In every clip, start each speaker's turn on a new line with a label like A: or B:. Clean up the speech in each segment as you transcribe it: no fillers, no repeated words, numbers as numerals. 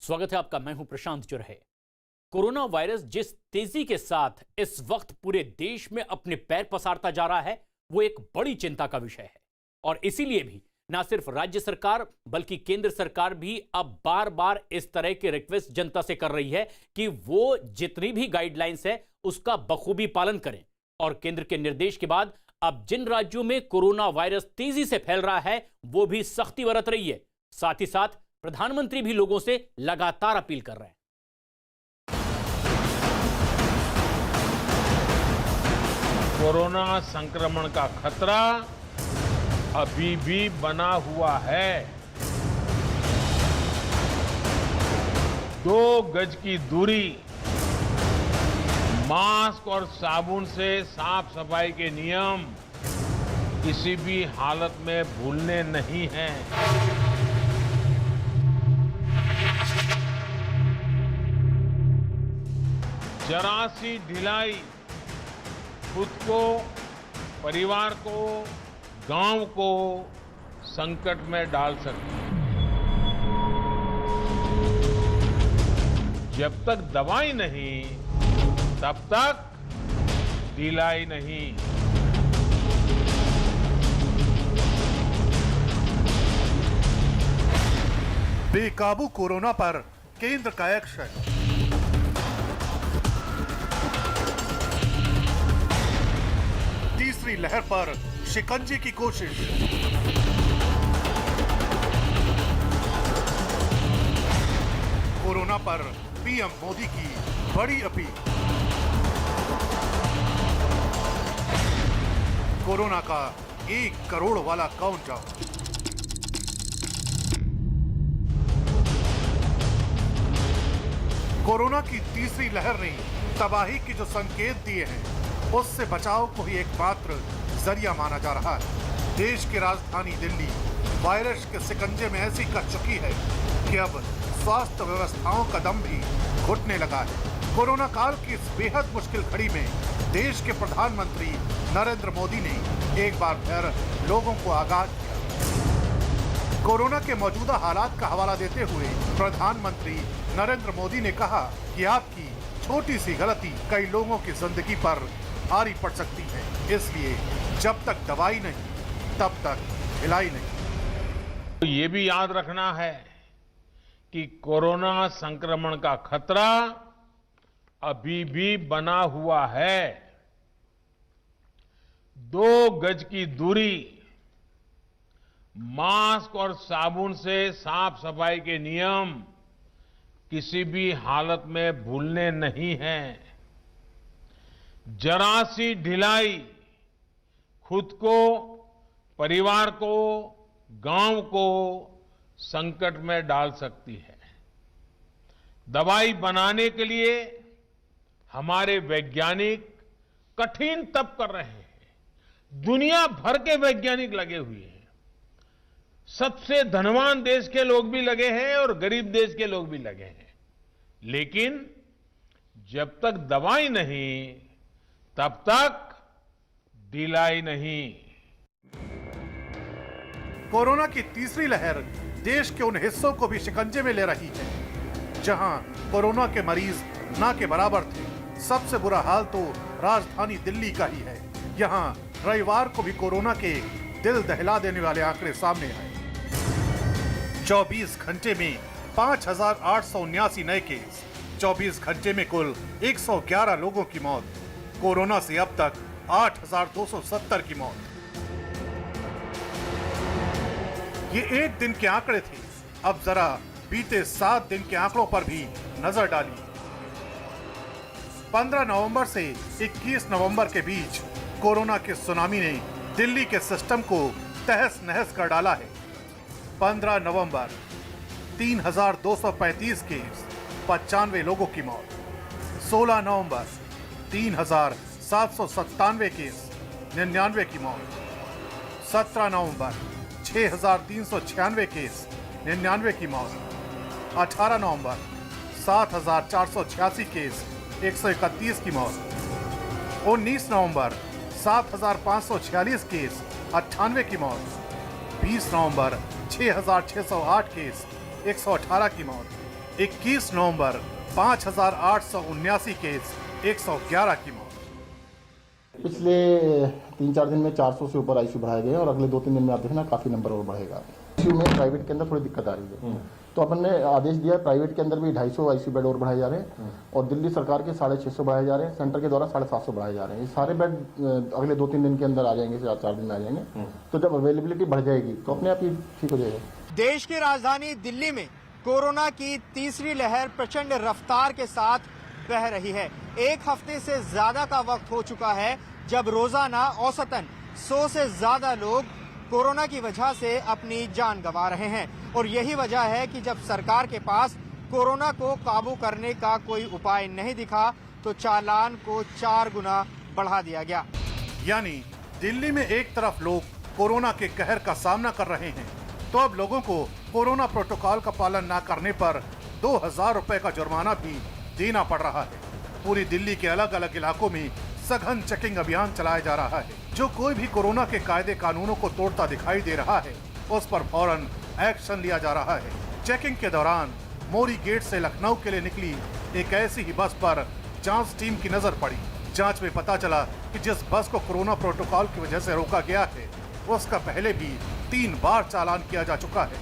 A: स्वागत है आपका। मैं हूं प्रशांत चुरहे। कोरोना वायरस जिस तेजी के साथ इस वक्त पूरे देश में अपने पैर पसारता जा रहा है, वो एक बड़ी चिंता का विषय है। और इसीलिए भी ना सिर्फ राज्य सरकार बल्कि केंद्र सरकार भी अब बार बार इस तरह के रिक्वेस्ट जनता से कर रही है कि वो जितनी भी गाइडलाइंस है उसका बखूबी पालन करें। और केंद्र के निर्देश के बाद अब जिन राज्यों में कोरोना वायरस तेजी से फैल रहा है वो भी सख्ती बरत रही है। साथ ही साथ प्रधानमंत्री भी लोगों से लगातार अपील कर रहे हैं।
B: कोरोना संक्रमण का खतरा अभी भी बना हुआ है। 2 गज की दूरी, मास्क और साबुन से साफ सफाई के नियम किसी भी हालत में भूलने नहीं हैं। जरा सी ढिलाई खुद को, परिवार को, गांव को संकट में डाल सकती है। जब तक दवाई नहीं तब तक ढिलाई नहीं।
C: बेकाबू कोरोना पर केंद्र का एक्शन। तीसरी लहर पर शिकंजे की कोशिश। कोरोना पर पीएम मोदी की बड़ी अपील। कोरोना का 1 करोड़ वाला काउंटडाउन। कोरोना की तीसरी लहर ने तबाही के जो संकेत दिए हैं उससे बचाव को ही एकमात्र जरिया माना जा रहा है। देश की राजधानी दिल्ली वायरस के शिकंजे में ऐसी कस चुकी है कि अब स्वास्थ्य व्यवस्थाओं का दम भी घुटने लगा है। कोरोना काल की इस बेहद मुश्किल घड़ी में देश के प्रधानमंत्री नरेंद्र मोदी ने एक बार फिर लोगों को आगाह किया। कोरोना के मौजूदा हालात का हवाला देते हुए प्रधानमंत्री नरेंद्र मोदी ने कहा कि आपकी छोटी सी गलती कई लोगों की जिंदगी पर भारी पड़ सकती है, इसलिए जब तक दवाई नहीं तब तक ढिलाई नहीं।
B: तो ये भी याद रखना है कि कोरोना संक्रमण का खतरा अभी भी बना हुआ है। 2 गज की दूरी, मास्क और साबुन से साफ सफाई के नियम किसी भी हालत में भूलने नहीं हैं। जरा सी ढिलाई खुद को, परिवार को, गांव को संकट में डाल सकती है। दवाई बनाने के लिए हमारे वैज्ञानिक कठिन तप कर रहे हैं। दुनिया भर के वैज्ञानिक लगे हुए हैं। सबसे धनवान देश के लोग भी लगे हैं और गरीब देश के लोग भी लगे हैं। लेकिन जब तक दवाई नहीं तब तक ढिलाई नहीं।
C: कोरोना की तीसरी लहर देश के उन हिस्सों को भी शिकंजे में ले रही है जहां कोरोना के मरीज ना के बराबर थे। सबसे बुरा हाल तो राजधानी दिल्ली का ही है। यहां रविवार को भी कोरोना के दिल दहला देने वाले आंकड़े सामने आए। 24 घंटे में 5,879 नए केस, 24 घंटे में कुल 111 लोगों की मौत। कोरोना से अब तक 8,270 की मौत। ये एक दिन के आंकड़े थे। अब जरा बीते 7 दिन के आंकड़ों पर भी नजर डालिए। 15 नवंबर से 21 नवंबर के बीच कोरोना के सुनामी ने दिल्ली के सिस्टम को तहस नहस कर डाला है। 15 नवंबर 3,235 केस, 95 लोगों की मौत। 16 नवंबर 3,797 केस, 99 की मौत। 17 नवंबर 6,396 केस, 99 की मौत। 18 नवंबर 7,486 केस, 131 की मौत। 19 नवंबर 7,546 केस, 98 की मौत। 20 नवंबर 6,608 केस, 118 की मौत। 21 नवंबर 5,879 केस, 111 की मौत।
D: पिछले 3-4 दिन में 400 से ऊपर आईसीयू बढ़ाए गए हैं और अगले 2-3 दिन में आप देखना काफी नंबर और बढ़ेगा। आईसीयू में प्राइवेट के अंदर थोड़ी दिक्कत आ रही है, तो अपन ने आदेश दिया प्राइवेट के अंदर भी 250 आईसीयू बेड और बढ़ाए जा रहे हैं और दिल्ली सरकार के 650 बढ़ाए जा रहे हैं, सेंटर के द्वारा 750 बढ़ाए जा रहे हैं। ये सारे बेड अगले 2-3 दिन के अंदर आ जाएंगे, 4 दिन में आ जाएंगे। तो जब अवेलेबिलिटी बढ़ जाएगी तो अपने आप ही ठीक हो जाएगा।
E: देश की राजधानी दिल्ली में कोरोना की तीसरी लहर प्रचंड रफ्तार के साथ बह रही है। एक हफ्ते से ज्यादा का वक्त हो चुका है जब रोजाना औसतन 100 से ज्यादा लोग कोरोना की वजह से अपनी जान गंवा रहे हैं और यही वजह है कि जब सरकार के पास कोरोना को काबू करने का कोई उपाय नहीं दिखा तो चालान को 4 गुना बढ़ा दिया गया।
C: यानी दिल्ली में एक तरफ लोग कोरोना के कहर का सामना कर रहे हैं तो अब लोगों को कोरोना प्रोटोकॉल का पालन न करने पर 2,000 रुपए का जुर्माना भी देना पड़ रहा है। पूरी दिल्ली के अलग अलग इलाकों में सघन चेकिंग अभियान चलाया जा रहा है। जो कोई भी कोरोना के कायदे कानूनों को तोड़ता दिखाई दे रहा है उस पर फौरन एक्शन लिया जा रहा है। चेकिंग के दौरान मोरी गेट से लखनऊ के लिए निकली एक ऐसी ही बस पर जांच टीम की नजर पड़ी। जांच में पता चला कि जिस बस को कोरोना प्रोटोकॉल की वजह से रोका गया है उसका पहले भी 3 बार चालान किया जा चुका है।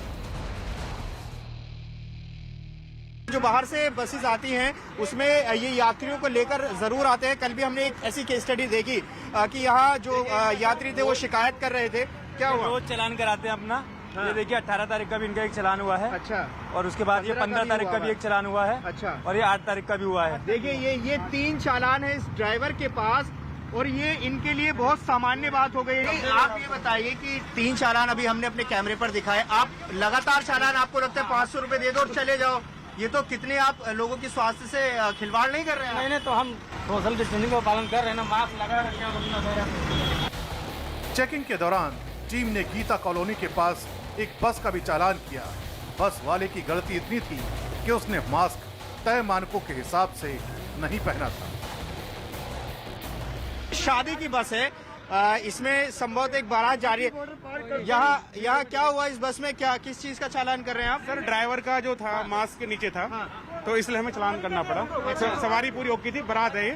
E: जो बाहर से बसेस आती हैं उसमें ये यात्रियों को लेकर जरूर आते हैं। कल भी हमने एक ऐसी केस स्टडी देखी कि यहाँ जो यात्री थे वो शिकायत कर रहे थे। क्या हुआ?
F: रोज चालान कराते हैं अपना। हाँ। ये देखिए 18 तारीख का भी इनका एक चालान हुआ है।
E: अच्छा।
F: और उसके बाद ये 15 तारीख का भी एक चालान हुआ है।
E: अच्छा।
F: और ये 8 तारीख का भी हुआ है।
E: देखिए ये 3 चालान है इस ड्राइवर के पास और ये इनके लिए बहुत सामान्य बात हो गई है। आप ये बताइए कि 3 चालान अभी हमने अपने कैमरे पर दिखाए, आप लगातार चालान आपको लगता है 500 रुपए दे दो और चले जाओ, ये तो कितने आप लोगों की स्वास्थ्य से खिलवाड़ नहीं कर रहे हैं?
F: नहीं तो हम सोशल डिस्टेंसिंग का पालन कर रहे हैं ना, मास्क लगा रखे।
C: चेकिंग के दौरान टीम ने गीता कॉलोनी के पास एक बस का भी चालान किया। बस वाले की गलती इतनी थी कि उसने मास्क तय मानकों के हिसाब से नहीं पहना था।
E: शादी की बस है, इसमें संभवतः एक बारात जा रही है। यहाँ क्या हुआ इस बस में, क्या किस चीज का चालान कर रहे हैं आप?
G: सर ड्राइवर का जो था मास्क के नीचे था। हाँ। तो इसलिए हमें चालान करना पड़ा। सवारी पूरी ओके थी, बारात है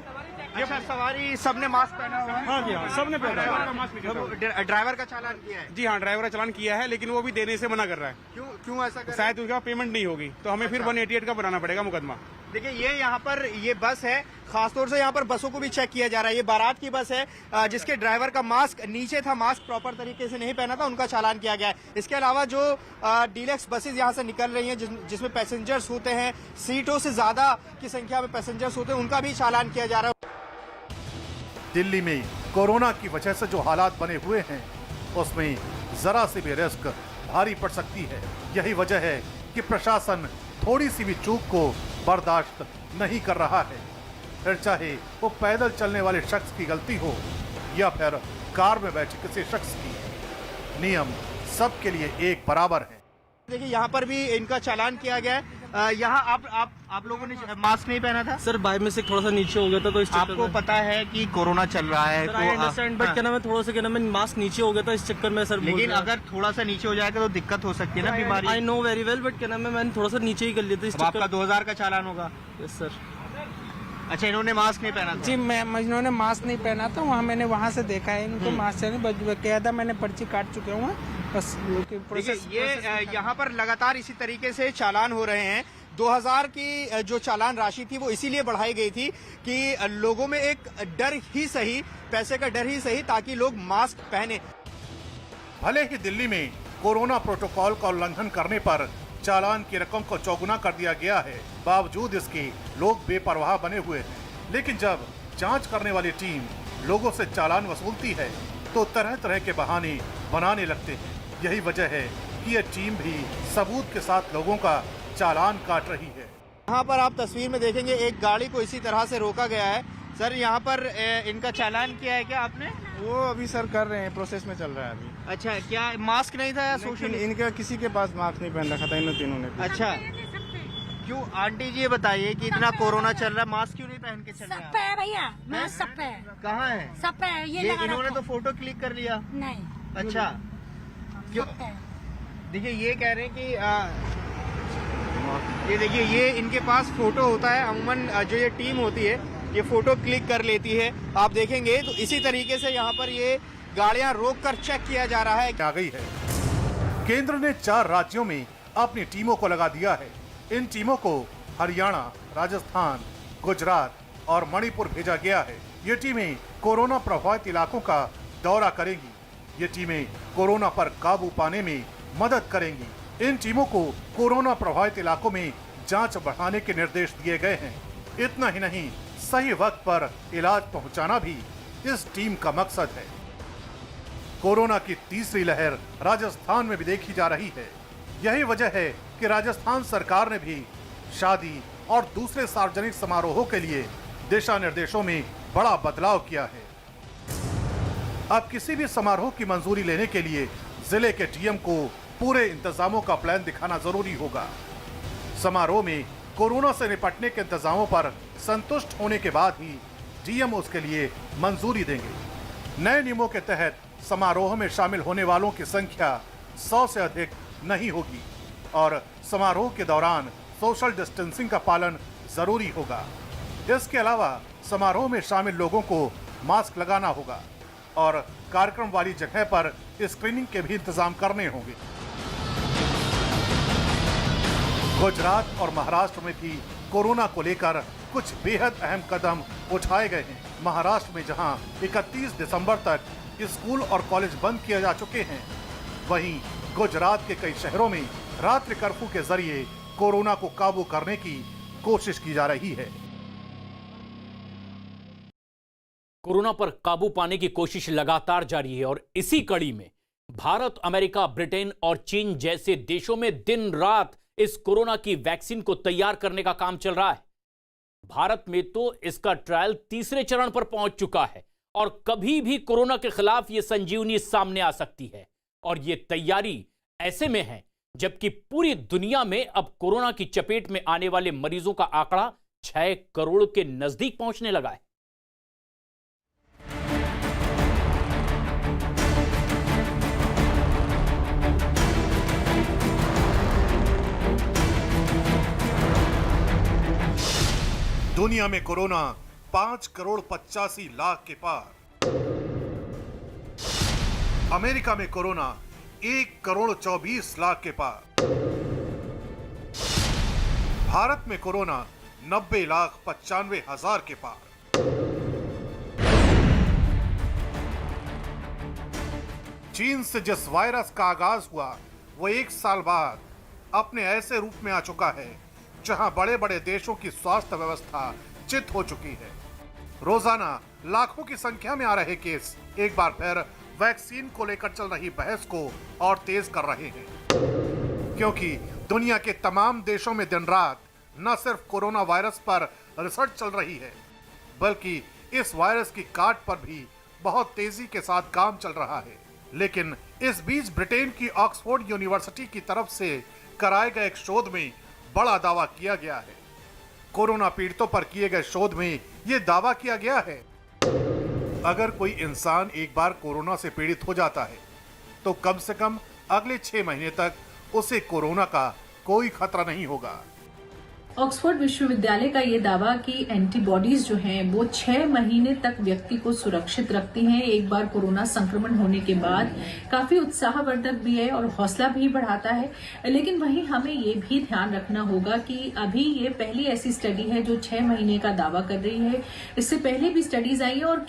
G: ये
E: सवारी सबने मास्क पहना हुआ है?
G: हाँ जी हाँ, सबने पहना है।
E: ड्राइवर का चालान किया है?
G: जी हाँ, ड्राइवर का चालान किया है लेकिन वो भी देने से मना कर रहा है।
E: क्यों ऐसा कर रहा है?
G: शायद उसका पेमेंट नहीं होगी तो हमें फिर 188 का बनाना पड़ेगा मुकदमा।
E: देखिए ये यहाँ पर ये बस है, खासतौर से यहाँ पर बसों को भी चेक किया जा रहा है। ये बारात की बस है जिसके ड्राइवर का मास्क नीचे था, मास्क प्रॉपर तरीके से नहीं पहना था, उनका चालान किया गया है। इसके अलावा जो डीलक्स बसेज यहाँ से निकल रही हैं जिसमें पैसेंजर्स होते हैं, सीटों से ज्यादा की संख्या में पैसेंजर्स होते हैं, उनका भी चालान किया जा रहा है।
C: दिल्ली में कोरोना की वजह से जो हालात बने हुए हैं उसमें जरा सी भी रिस्क भारी पड़ सकती है। यही वजह है कि प्रशासन थोड़ी सी भी चूक को बर्दाश्त नहीं कर रहा है, फिर चाहे वो पैदल चलने वाले शख्स की गलती हो या फिर कार में बैठे किसी शख्स की। नियम सबके लिए एक बराबर है।
E: देखिए यहाँ पर भी इनका चालान किया गया है। यहाँ आप लोगों ने मास्क नहीं पहना था?
F: सर बाय मिस्टेक थोड़ा सा नीचे हो गया था तो इस चक्कर
E: आपको पता है कि कोरोना चल रहा है तो
F: आई अंडरस्टैंड, बट क्या नाम है थोड़ा सा क्या नाम है मास्क नीचे हो गया था इस चक्कर में सर।
E: लेकिन अगर थोड़ा सा नीचे हो जाएगा तो दिक्कत हो सकती है ना, बीमारी।
F: I know very well, but क्या नाम है मैंने थोड़ा सा नीचे ही कर लिया था इस चक्कर।
E: आपका 2000 का चालान होगा?
F: Yes sir.
E: अच्छा, इन्होंने मास्क नहीं पहना था?
H: जी इन्होंने मास्क नहीं पहना था। मैंने वहाँ से देखा है इनको मास्क नहीं किया था। मैंने पर्ची काट चुके हूँ बस।
E: ये यहाँ पर लगातार इसी तरीके से चालान हो रहे हैं। 2000 की जो चालान राशि थी वो इसीलिए बढ़ाई गई थी कि लोगों में एक डर ही सही, पैसे का डर ही सही, ताकि लोग मास्क पहने।
C: भले ही दिल्ली में कोरोना प्रोटोकॉल का उल्लंघन करने पर चालान की रकम को चौगुना कर दिया गया है, बावजूद इसके लोग बेपरवाह बने हुए हैं। लेकिन जब जांच करने वाली टीम लोगों से चालान वसूलती है तो तरह तरह के बहाने बनाने लगते हैं। यही वजह है कि यह टीम भी सबूत के साथ लोगों का चालान काट रही है।
E: यहाँ पर आप तस्वीर में देखेंगे एक गाड़ी को इसी तरह से रोका गया है। सर यहाँ पर इनका चालान किया है क्या आपने?
H: वो अभी सर कर रहे हैं, प्रोसेस में चल रहा है अभी।
E: अच्छा, क्या मास्क नहीं था या सोशल?
H: इनका किसी के पास मास्क नहीं पहन रखा था इन तीनों ने।
E: अच्छा, क्यों आंटी जी ये बताइए कि इतना कोरोना चल रहा है, मास्क क्यों नहीं पहन के चल रहे हैं?
I: सब पे है भैया, मास्क सब पे है।
E: कहाँ है?
I: सब पे है, ये लगा
E: इन्होंने
I: रखा
E: तो फोटो क्लिक कर लिया।
I: नहीं।
E: अच्छा, क्यों?
I: सब पे है।
E: देखिए ये कह रहे हैं कि ये देखिए, ये इनके पास फोटो होता है। अमूमन जो ये टीम होती है ये फोटो क्लिक कर लेती है। आप देखेंगे तो इसी तरीके से यहाँ पर ये गाड़ियां रोककर चेक किया जा रहा है।
C: आ गई है। केंद्र ने 4 राज्यों में अपनी टीमों को लगा दिया है। इन टीमों को हरियाणा, राजस्थान, गुजरात और मणिपुर भेजा गया है। ये टीमें कोरोना प्रभावित इलाकों का दौरा करेंगी। ये टीमें कोरोना पर काबू पाने में मदद करेंगी। इन टीमों को कोरोना प्रभावित इलाकों में जांच बढ़ाने के निर्देश दिए गए हैं। इतना ही नहीं, सही वक्त पर इलाज पहुंचाना भी इस टीम का मकसद है। कोरोना की तीसरी लहर राजस्थान में भी देखी जा रही है। यही वजह है कि राजस्थान सरकार ने भी शादी और दूसरे सार्वजनिक समारोहों के लिए दिशा निर्देशों में बड़ा बदलाव किया है। अब किसी भी समारोह की मंजूरी लेने के लिए जिले के डीएम को पूरे इंतजामों का प्लान दिखाना जरूरी होगा। समारोह में कोरोना से निपटने के इंतजामों पर संतुष्ट होने के बाद ही डीएम उसके लिए मंजूरी देंगे। नए नियमों के तहत समारोह में शामिल होने वालों की संख्या 100 से अधिक नहीं होगी और समारोह के दौरान सोशल डिस्टेंसिंग का पालन जरूरी होगा। इसके अलावा समारोह में शामिल लोगों को मास्क लगाना होगा और कार्यक्रम वाली जगह पर स्क्रीनिंग के भी इंतजाम करने होंगे। गुजरात और महाराष्ट्र में भी कोरोना को लेकर कुछ बेहद अहम कदम उठाए गए हैं। महाराष्ट्र में जहां 31 दिसंबर तक स्कूल और कॉलेज बंद किए जा चुके हैं, वहीं गुजरात के कई शहरों में रात्रि कर्फ्यू के जरिए कोरोना को काबू करने की कोशिश की जा रही है।
A: कोरोना पर काबू पाने की कोशिश लगातार जारी है और इसी कड़ी में भारत, अमेरिका, ब्रिटेन और चीन जैसे देशों में दिन रात इस कोरोना की वैक्सीन को तैयार करने का काम चल रहा है। भारत में तो इसका ट्रायल तीसरे चरण पर पहुंच चुका है और कभी भी कोरोना के खिलाफ यह संजीवनी सामने आ सकती है। और यह तैयारी ऐसे में है जबकि पूरी दुनिया में अब कोरोना की चपेट में आने वाले मरीजों का आंकड़ा 6 करोड़ के नजदीक पहुंचने लगा है।
C: दुनिया में कोरोना 5 करोड़ 85 लाख के पार। अमेरिका में कोरोना 1 करोड़ 24 लाख के पार। भारत में कोरोना 90 लाख 95 हजार के पार। चीन से जिस वायरस का आगाज हुआ वो 1 साल बाद अपने ऐसे रूप में आ चुका है जहां बड़े बड़े देशों की स्वास्थ्य व्यवस्था चित हो चुकी है। रोजाना लाखों की संख्या में आ रहे केस एक बार फिर वैक्सीन को लेकर चल रही बहस को और तेज कर रहे हैं, क्योंकि दुनिया के तमाम देशों में दिन रात न सिर्फ कोरोना वायरस पर रिसर्च चल रही है, बल्कि इस वायरस की काट पर भी बहुत तेजी के साथ काम चल रहा है। लेकिन इस बीच ब्रिटेन की ऑक्सफोर्ड यूनिवर्सिटी की तरफ से कराए गए एक शोध में बड़ा दावा किया गया है। कोरोना पीड़ितों पर किए गए शोध में यह दावा किया गया है, अगर कोई इंसान एक बार कोरोना से पीड़ित हो जाता है तो कम से कम अगले 6 महीने तक उसे कोरोना का कोई खतरा नहीं होगा।
J: ऑक्सफोर्ड विश्वविद्यालय का ये दावा कि एंटीबॉडीज जो हैं वो 6 महीने तक व्यक्ति को सुरक्षित रखती हैं एक बार कोरोना संक्रमण होने के बाद, काफी उत्साहवर्धक भी है और हौसला भी बढ़ाता है। लेकिन वहीं हमें ये भी ध्यान रखना होगा कि अभी ये पहली ऐसी स्टडी है जो 6 महीने का दावा कर रही है। इससे पहले भी स्टडीज आई है और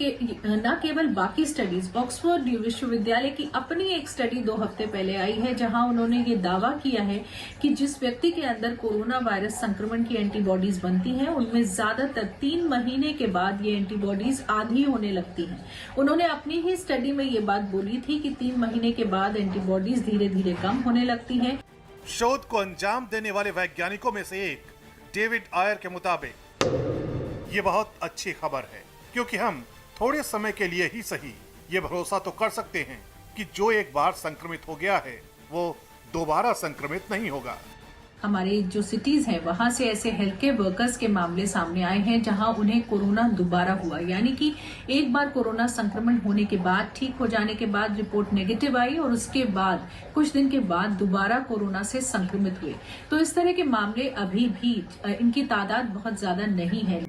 J: न केवल बाकी स्टडीज, ऑक्सफोर्ड विश्वविद्यालय की अपनी एक स्टडी 2 हफ्ते पहले आई है जहां उन्होंने ये दावा किया है कि जिस व्यक्ति के अंदर कोरोना वायरस संक्रमण की एंटीबॉडीज बनती हैं उनमें ज्यादातर 3 महीने के बाद ये एंटीबॉडीज आधी होने लगती हैं। उन्होंने अपनी ही स्टडी में ये बात बोली थी कि 3 महीने के बाद एंटीबॉडीज धीरे धीरे कम होने लगती हैं।
C: शोध को अंजाम देने वाले वैज्ञानिकों में से एक डेविड आयर के मुताबिक ये बहुत अच्छी खबर है, क्योंकि हम थोड़े समय के लिए ही सही ये भरोसा तो कर सकते हैं कि जो एक बार संक्रमित हो गया है वो दोबारा संक्रमित नहीं होगा।
J: हमारे जो सिटीज हैं वहां से ऐसे हेल्थ केयर वर्कर्स के मामले सामने आए हैं जहां उन्हें कोरोना दोबारा हुआ, यानी कि एक बार कोरोना संक्रमण होने के बाद ठीक हो जाने के बाद रिपोर्ट नेगेटिव आई और उसके बाद कुछ दिन के बाद दोबारा कोरोना से संक्रमित हुए। तो इस तरह के मामले अभी भी इनकी तादाद बहुत ज्यादा नहीं है।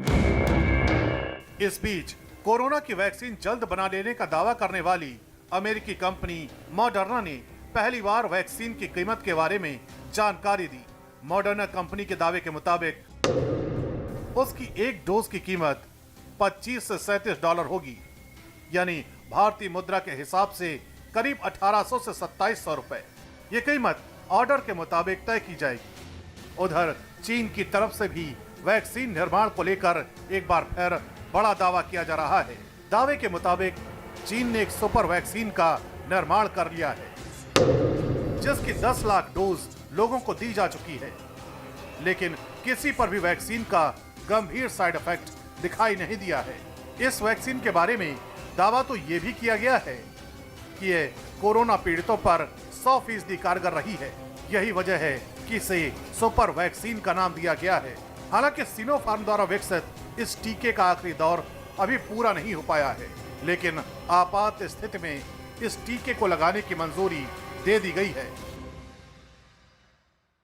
C: इस बीच कोरोना की वैक्सीन जल्द बना लेने का दावा करने वाली अमेरिकी कंपनी मॉडर्ना ने पहली बार वैक्सीन की कीमत के बारे में जानकारी दी। मॉडर्ना कंपनी के दावे के मुताबिक उसकी एक डोज की कीमत 25 से 37 डॉलर होगी, यानी भारतीय मुद्रा के हिसाब से करीब 1800 से 2700 रुपए। ये कीमत ऑर्डर के मुताबिक तय की जाएगी। उधर चीन की तरफ से भी वैक्सीन निर्माण को लेकर एक बार फिर बड़ा दावा किया जा रहा है। दावे के मुताबिक चीन ने एक सुपर वैक्सीन का निर्माण कर लिया है जिसकी 10 लाख डोज लोगों को दी जा चुकी है, लेकिन किसी पर भी वैक्सीन का गंभीर साइड इफेक्ट दिखाई नहीं दिया है। इस वैक्सीन के बारे में दावा तो ये भी किया गया है कि ये कोरोना पीड़ितों पर 100% कारगर रही है। यही वजह है कि इसे सुपर वैक्सीन का नाम दिया गया है। हालांकि सिनोफार्म द्वारा विकसित इस टीके का आखिरी दौर अभी पूरा नहीं हो पाया है, लेकिन आपात स्थिति में इस टीके को लगाने की मंजूरी दे दी गई है।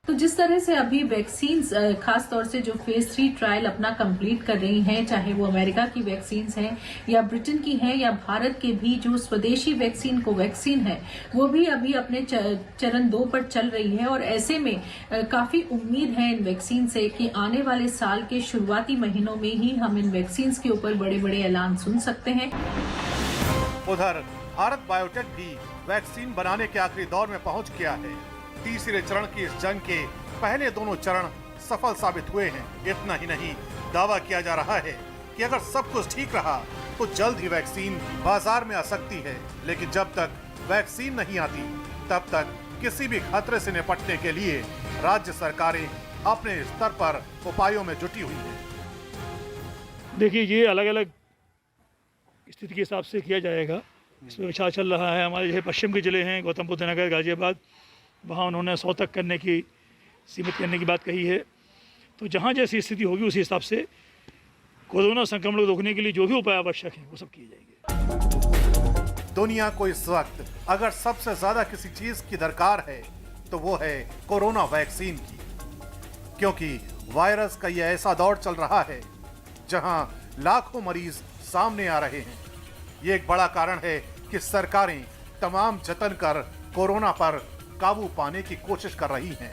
J: तो जिस तरह से अभी वैक्सीन खास तौर से जो फेज 3 ट्रायल अपना कंप्लीट कर रही हैं, चाहे वो अमेरिका की वैक्सीन हैं या ब्रिटेन की हैं या भारत के भी जो स्वदेशी वैक्सीन है वो भी अभी अपने चरण 2 पर चल रही है। और ऐसे में काफी उम्मीद है इन वैक्सीन से कि आने वाले साल के शुरुआती महीनों में ही हम इन वैक्सीन के ऊपर बड़े बड़े ऐलान सुन सकते हैं।
C: उधर भारत बायोटेक भी वैक्सीन बनाने के आखिरी दौर में पहुंच गया है। तीसरे चरण की इस जंग के पहले दोनों चरण सफल साबित हुए हैं। इतना ही नहीं, दावा किया जा रहा है कि अगर सब कुछ ठीक रहा तो जल्द ही वैक्सीन बाजार में आ सकती है। लेकिन जब तक वैक्सीन नहीं आती तब तक किसी भी खतरे से निपटने के लिए राज्य सरकारें अपने स्तर पर उपायों में जुटी हुई हैं।
K: देखिए, ये अलग अलग स्थिति के हिसाब से किया जाएगा। इसमें विचार चल रहा है। हमारे जो पश्चिम के जिले हैं, गौतम बुद्ध नगर, गाजियाबाद, वहाँ उन्होंने 100 तक करने की, सीमित करने की बात कही है। तो जहाँ जैसी स्थिति होगी उसी हिसाब से कोरोना संक्रमण को रोकने के लिए जो भी उपाय आवश्यक हैं वो सब किए जाएंगे।
C: दुनिया को इस वक्त अगर सबसे ज्यादा किसी चीज की दरकार है तो वो है कोरोना वैक्सीन की, क्योंकि वायरस का ये ऐसा दौर चल रहा है जहां लाखों मरीज सामने आ रहे हैं। ये एक बड़ा कारण है कि सरकारें तमाम जतन कर कोरोना पर काबू पाने की कोशिश कर रही हैं।